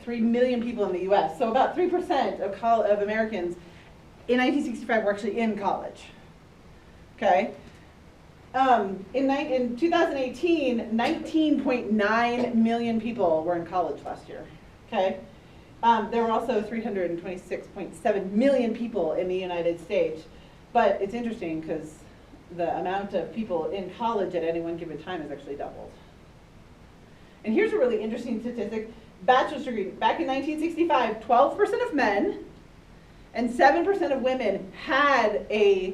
3 million people in the U.S. So about 3% of Americans in 1965 were actually in college. Okay. In 2018, 19.9 million people were in college last year. Okay. There were also 326.7 million people in the United States. But it's interesting because the amount of people in college at any one given time has actually doubled. And here's a really interesting statistic. Bachelor's degree. Back in 1965, 12% of men and 7% of women had a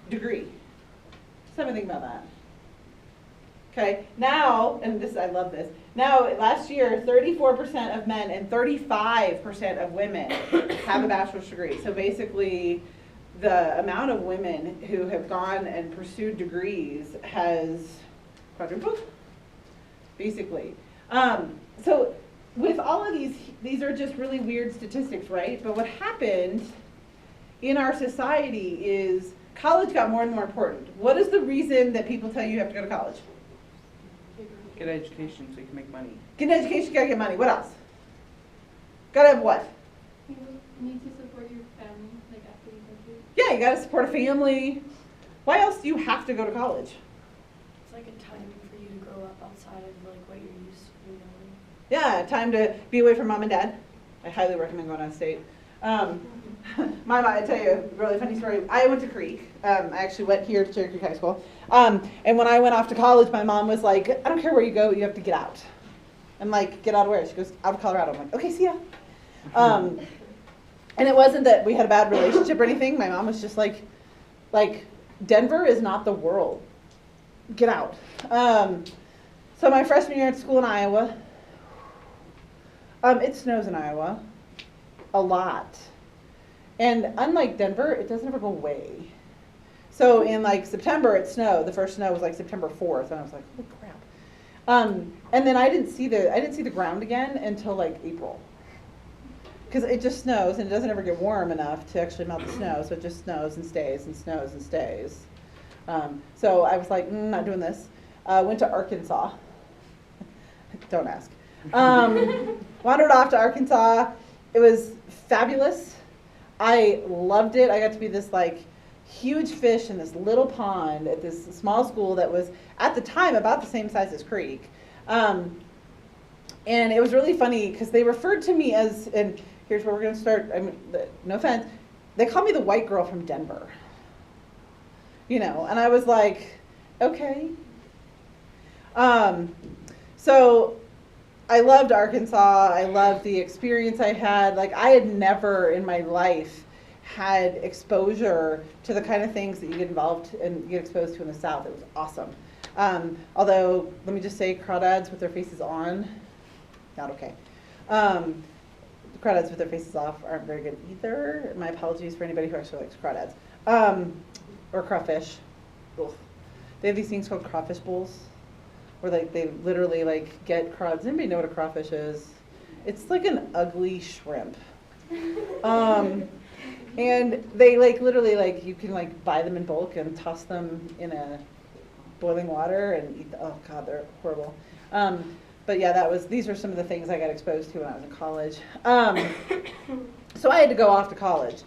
degree. Just have a think about that. Okay, now, and this, I love this. Now, last year, 34% of men and 35% of women have a bachelor's degree. So basically, the amount of women who have gone and pursued degrees has quadrupled, basically. So with all of these are just really weird statistics, right? But what happened in our society is college got more and more important. What is the reason that people tell you have to go to college? Get an education so you can make money. Get an education, you gotta get money. What else? Gotta have what? You need to support your family, like after you graduate. Yeah, you gotta support a family. Why else do you have to go to college? It's like a time for you to grow up outside of like what you're used to knowing. Yeah, time to be away from mom and dad. I highly recommend going out of state. My mom, I tell you a really funny story. I went to Creek. I actually went here to Cherry Creek High School. And when I went off to college, my mom was like, I don't care where you go, you have to get out. I'm like, get out of where? She goes, out of Colorado. I'm like, okay, see ya. And it wasn't that we had a bad relationship or anything. My mom was just like, Denver is not the world. Get out. So my freshman year at school in Iowa, it snows in Iowa a lot. And unlike Denver, it doesn't ever go away. So in like September, it snowed. The first snow was like September 4th, and I was like, holy crap. And then I didn't see the ground again until like April. Because it just snows, and it doesn't ever get warm enough to actually melt the snow, so it just snows and stays and snows and stays. So I was like, not doing this. Went to Arkansas. Don't ask. Wandered off to Arkansas. It was fabulous. I loved it. I got to be this like huge fish in this little pond at this small school that was at the time about the same size as Creek. And it was really funny because they referred to me as, and here's where we're going to start, I mean, no offense, they called me the white girl from Denver. You know, and I was like, okay. So I loved Arkansas. I loved the experience I had. Like, I had never in my life had exposure to the kind of things that you get involved and get exposed to in the South. It was awesome. Although, let me just say, crawdads with their faces on, not okay. Crawdads with their faces off aren't very good either. My apologies for anybody who actually likes crawdads. Or crawfish. Ugh. They have these things called crawfish bowls, where like they literally like get crawdads. Does anybody know what a crawfish is? It's like an ugly shrimp. And they like literally like you can like buy them in bulk and toss them in a boiling water and eat. Oh God, they're horrible. But yeah, these are some of the things I got exposed to when I was in college. So I had to go off to college.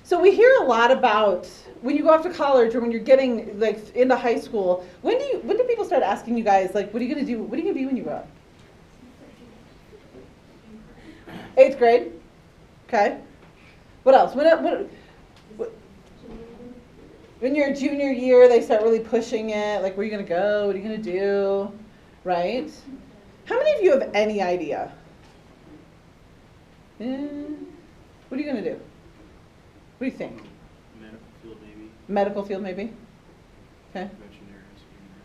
So we hear a lot about when you go off to college or when you're getting like into high school. When do people start asking you guys like, what are you gonna do? What are you gonna be when you grow up? 8th grade. Okay. What else? When you're a junior year, they start really pushing it. Like, where are you gonna go? What are you gonna do? Right? How many of you have any idea? What are you gonna do? What do you think? Medical field, maybe. Medical field, maybe? Okay.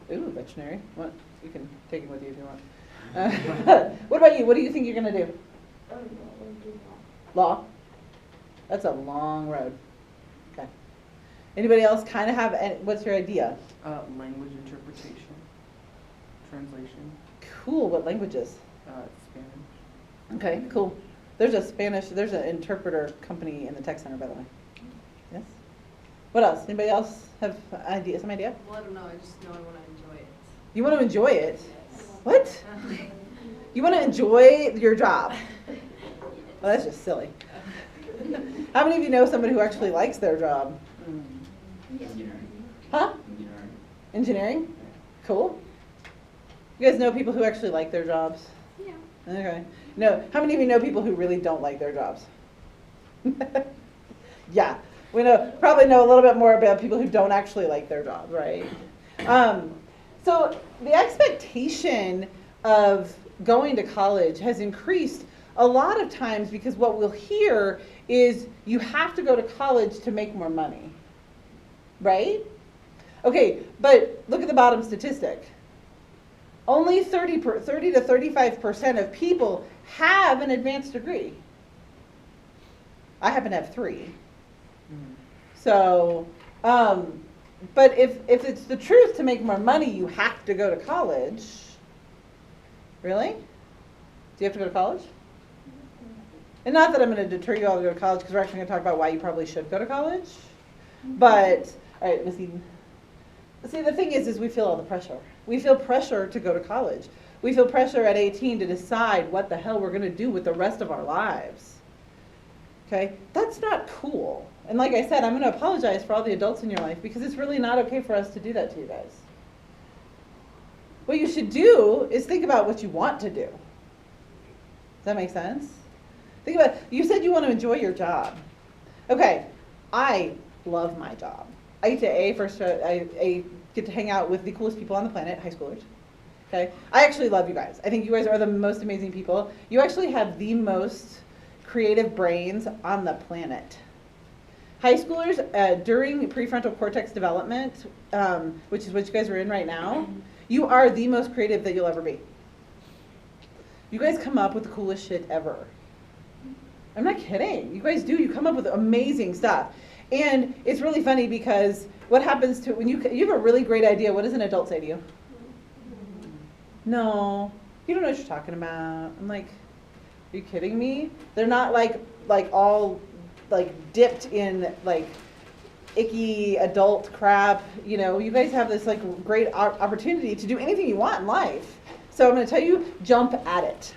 Veterinary. Ooh, veterinary. What? You can take it with you if you want. What about you? What do you think you're gonna do? Law? That's a long road. Okay. Anybody else kind of have, what's your idea? Language interpretation, translation. Cool, what languages? Spanish. Okay, cool. There's an interpreter company in the tech center, by the way. Yes? What else? Anybody else have some idea? Well, I don't know. I just know I want to enjoy it. You want to enjoy it? Yes. What? You want to enjoy your job. Well, that's just silly. How many of you know somebody who actually likes their job? Huh? Engineering? Cool. You guys know people who actually like their jobs? Yeah. Okay. No. How many of you know people who really don't like their jobs? Yeah. We probably know a little bit more about people who don't actually like their job, right? So the expectation of going to college has increased a lot of times because what we'll hear is you have to go to college to make more money, right? Okay, but look at the bottom statistic. Only 30 to 35% of people have an advanced degree. I happen to have 3. So, but if it's the truth to make more money, you have to go to college. Really? Do you have to go to college? And not that I'm going to deter you all to go to college, because we're actually going to talk about why you probably should go to college. But, all right, Miss Eden. See, the thing is we feel all the pressure. We feel pressure to go to college. We feel pressure at 18 to decide what the hell we're going to do with the rest of our lives. Okay? That's not cool. And like I said, I'm going to apologize for all the adults in your life because it's really not okay for us to do that to you guys. What you should do is think about what you want to do. Does that make sense? Think about, you said you want to enjoy your job. Okay, I love my job. I get to hang out with the coolest people on the planet, high schoolers. Okay, I actually love you guys. I think you guys are the most amazing people. You actually have the most creative brains on the planet. High schoolers, during prefrontal cortex development, which is what you guys are in right now, you are the most creative that you'll ever be. You guys come up with the coolest shit ever. I'm not kidding. You guys do. You come up with amazing stuff. And it's really funny because what happens to when you have a really great idea, what does an adult say to you? No, you don't know what you're talking about. I'm like, are you kidding me? They're not like all like dipped in like icky adult crap. You know, you guys have this like great opportunity to do anything you want in life. So I'm going to tell you, jump at it.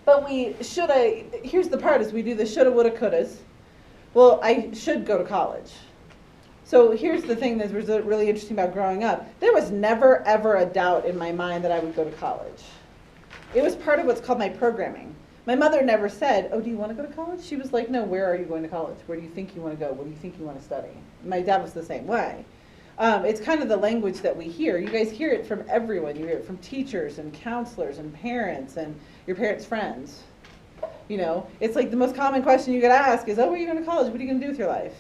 But here's the part is we do the shoulda, woulda, couldas. Well, I should go to college. So here's the thing that was really interesting about growing up. There was never, ever a doubt in my mind that I would go to college. It was part of what's called my programming. My mother never said, oh, do you want to go to college? She was like, no, where are you going to college? Where do you think you want to go? What do you think you want to study? My dad was the same way. It's kind of the language that we hear. You guys hear it from everyone. You hear it from teachers and counselors and parents and your parents' friends. You know, it's like the most common question you get asked is, oh, where are you going to college? What are you going to do with your life?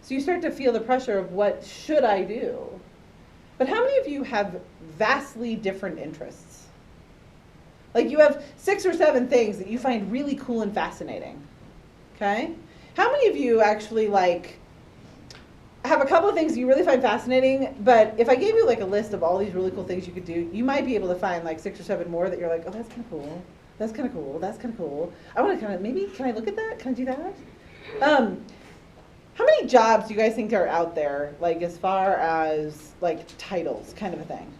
So you start to feel the pressure of what should I do? But how many of you have vastly different interests? Like you have 6 or 7 things that you find really cool and fascinating. Okay? How many of you actually like have a couple of things you really find fascinating, but if I gave you like a list of all these really cool things you could do, you might be able to find like 6 or 7 more that you're like, oh, that's kind of cool. That's kind of cool. That's kind of cool. I want to kind of, maybe, can I look at that? Can I do that? How many jobs do you guys think are out there, like as far as like titles, kind of a thing?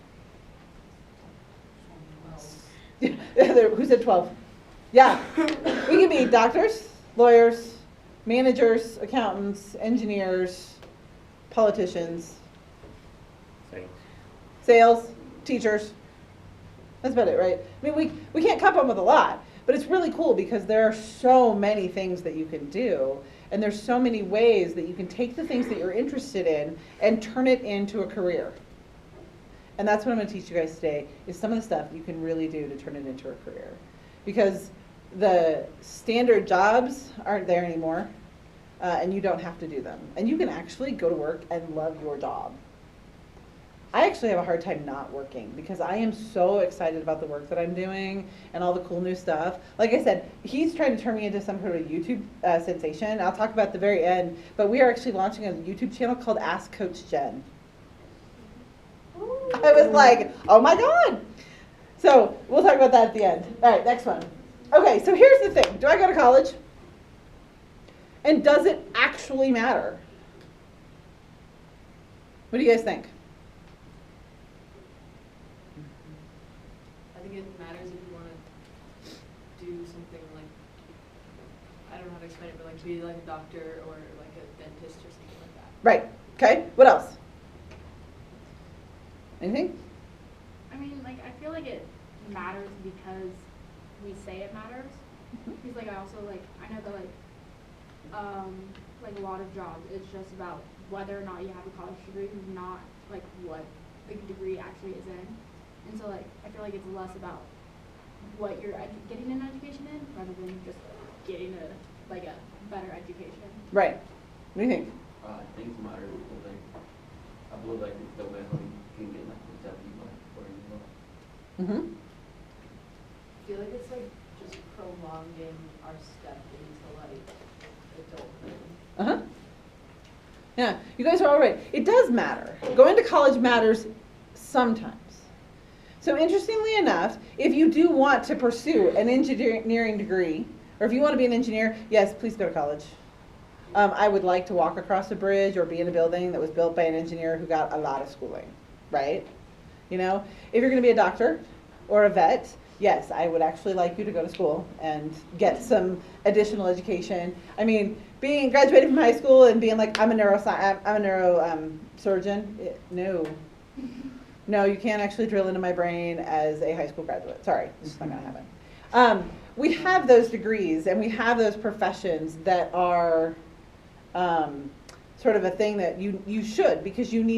Who said 12? Yeah. We can be doctors, lawyers, managers, accountants, engineers, politicians, sales, teachers. That's about it, right? I mean, we can't come up with a lot, but it's really cool because there are so many things that you can do, and there's so many ways that you can take the things that you're interested in and turn it into a career. And that's what I'm going to teach you guys today, is some of the stuff you can really do to turn it into a career. Because the standard jobs aren't there anymore, and you don't have to do them. And you can actually go to work and love your job. I actually have a hard time not working because I am so excited about the work that I'm doing and all the cool new stuff. Like I said, he's trying to turn me into some sort of YouTube sensation. I'll talk about at the very end, but we are actually launching a YouTube channel called Ask Coach Jen. I was like, oh my God. So we'll talk about that at the end. All right, next one. Okay, so here's the thing. Do I go to college? And does it actually matter? What do you guys think? I think it do something like, I don't know how to explain it, but like be like a doctor or like a dentist or something like that. Right, okay, what else? Anything? I mean, like, I feel like it matters because we say it matters. Because, like, I also, like, I know that, like a lot of jobs, it's just about whether or not you have a college degree, not, like, what the degree actually is in. And so, like, I feel like it's less about what you're getting an education in rather than just getting a better education. Right, what do you think? Things matter because like I believe like the way how you can get like the people for you know. Mm-hmm. I feel like it's like just prolonging our step into like adulthood. Uh-huh. Yeah, you guys are all right. It does matter. Going to college matters sometimes. So interestingly enough, if you do want to pursue an engineering degree, or if you want to be an engineer, yes, please go to college. I would like to walk across a bridge or be in a building that was built by an engineer who got a lot of schooling, right? You know, if you're going to be a doctor or a vet, yes, I would actually like you to go to school and get some additional education. I mean, being graduated from high school and being like, I'm a neurosurgeon, no, you can't actually drill into my brain as a high school graduate. Sorry, it's just not going to happen. We have those degrees and we have those professions that are sort of a thing that you should, because you need